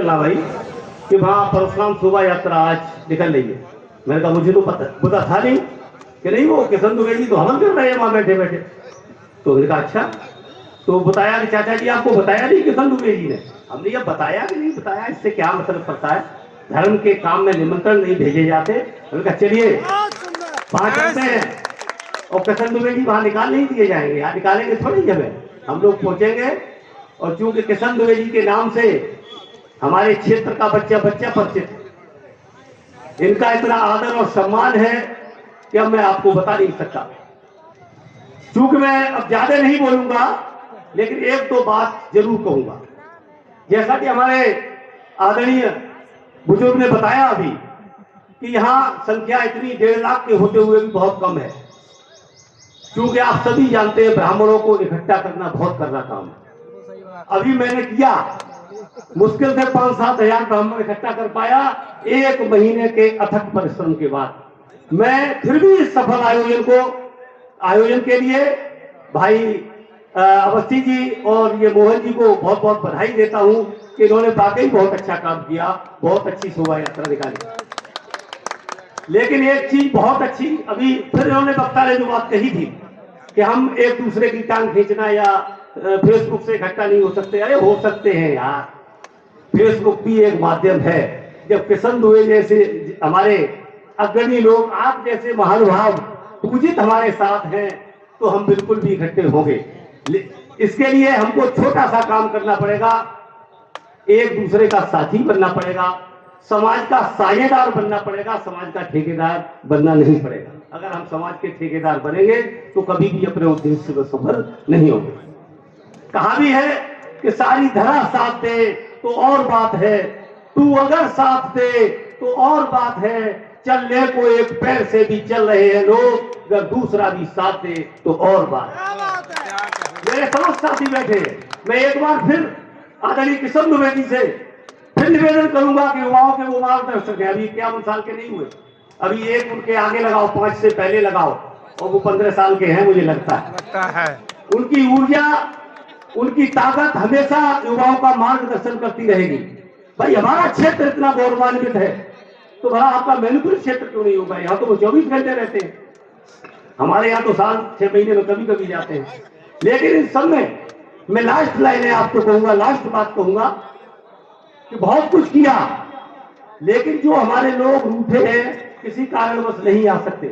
चला भाई कि वहाँ परशुराम शोभा यात्रा आज निकल रही है। मैंने कहा मुझे तो पता था नहीं कि नहीं वो किशन दुबे जी तो हवन कर रहे हैं वहाँ बैठे बैठे। तो मैंने कहा अच्छा, तो बताया कि चाचा जी आपको बताया नहीं किशन दुबे जी ने? हमने ये बताया कि नहीं बताया, इससे क्या मतलब पड़ता है, धर्म के काम में निमंत्रण नहीं भेजे जाते। मैंने कहा चलिए वहां चलते हैं और किशन दुबे जी वहां निकाल नहीं दिए जाएंगे, यहाँ निकालेंगे थोड़ी जगह, हम लोग पहुंचेंगे। और चूंकि किशन दुबे जी के नाम से हमारे क्षेत्र का बच्चा बच्चा परिचित, इनका इतना आदर और सम्मान है कि अब मैं आपको बता नहीं सकता। चूंकि मैं अब ज्यादा नहीं बोलूंगा, लेकिन एक दो बात जरूर कहूंगा। जैसा कि हमारे आदरणीय बुजुर्ग ने बताया अभी कि यहाँ संख्या इतनी 1.5 लाख के होते हुए भी बहुत कम है। क्योंकि आप सभी जानते हैं ब्राह्मणों को इकट्ठा करना बहुत करना काम है। अभी मैंने किया, मुश्किल से 5-7 हजार ब्राह्मण इकट्ठा कर पाया 1 महीने के अथक परिश्रम के बाद। मैं फिर भी इस सफल आयोजन के लिए भाई अवस्थी जी और ये मोहन जी को बहुत बहुत बधाई देता हूं कि इन्होंने वाकई बहुत अच्छा काम किया, बहुत अच्छी शोभा यात्रा निकाली। लेकिन एक चीज बहुत अच्छी, अभी फिर इन्होंने वक्ता ने जो बात कही थी कि हम एक दूसरे की टांग खींचना या फेसबुक से इकट्ठा नहीं हो सकते। अरे हो सकते हैं यार, फेसबुक भी एक माध्यम है। जब किशन दुबे जैसे हमारे अग्रणी लोग, आप जैसे महानुभाव पूजित हमारे साथ हैं, तो हम बिल्कुल भी इकट्ठे होंगे। इसके लिए हमको छोटा सा काम करना पड़ेगा, एक दूसरे का साथी बनना पड़ेगा, समाज का साझेदार बनना पड़ेगा, समाज का ठेकेदार बनना नहीं पड़ेगा। अगर हम समाज के ठेकेदार बनेंगे तो कभी भी अपने उद्देश्य में सफल नहीं होंगे। कहा भी है कि सारी धरा साथ दे तो और बात है, तू अगर साथ दे तो और बात है, चलने को एक पैर से भी चल रहे हैं लोग, अगर दूसरा भी साथ दे तो और बात है। मेरे समस्त साथी बैठे, मैं एक बार फिर आदरणीय किशन दुबे जी से फिर निवेदन करूंगा कि युवाओं के वो मार्गदर्शक है, अभी 51 साल के नहीं हुए, अभी एक उनके आगे लगाओ, 5 से पहले लगाओ, और वो 15 साल के हैं मुझे लगता है। उनकी ऊर्जा, उनकी ताकत हमेशा युवाओं का मार्गदर्शन करती रहेगी। भाई हमारा क्षेत्र इतना गौरवान्वित है, तो भला आपका मैनुपुर क्षेत्र क्यों नहीं होगा? यहाँ तो वो 24 घंटे रहते हैं, हमारे यहाँ तो साल 6 महीने में कभी कभी जाते हैं। लेकिन इस सब में मैं लास्ट लाइन आपको कहूंगा, लास्ट बात कहूंगा कि बहुत कुछ किया, लेकिन जो हमारे लोग रूठे हैं, किसी कारणवश नहीं आ सकते,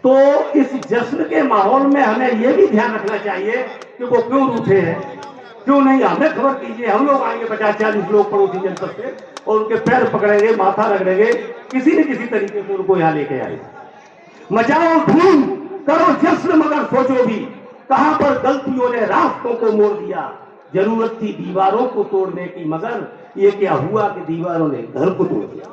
तो इस जश्न के माहौल में हमें यह भी ध्यान रखना चाहिए कि वो क्यों रूठे हैं, क्यों नहीं। हमें खबर कीजिए, हम लोग आएंगे 50-40 लोग पड़ोसी जनपद से और उनके पैर पकड़ेंगे, माथा रगड़ेंगे, किसी न किसी तरीके से उनको यहाँ लेके आएंगे। मचाओ धूम, करो जश्न, मगर सोचो भी कहां पर गलतियों ने रास्तों को मोड़ दिया। जरूरत थी दीवारों को तोड़ने की, मगर ये क्या हुआ कि दीवारों ने घर को तोड़ दिया।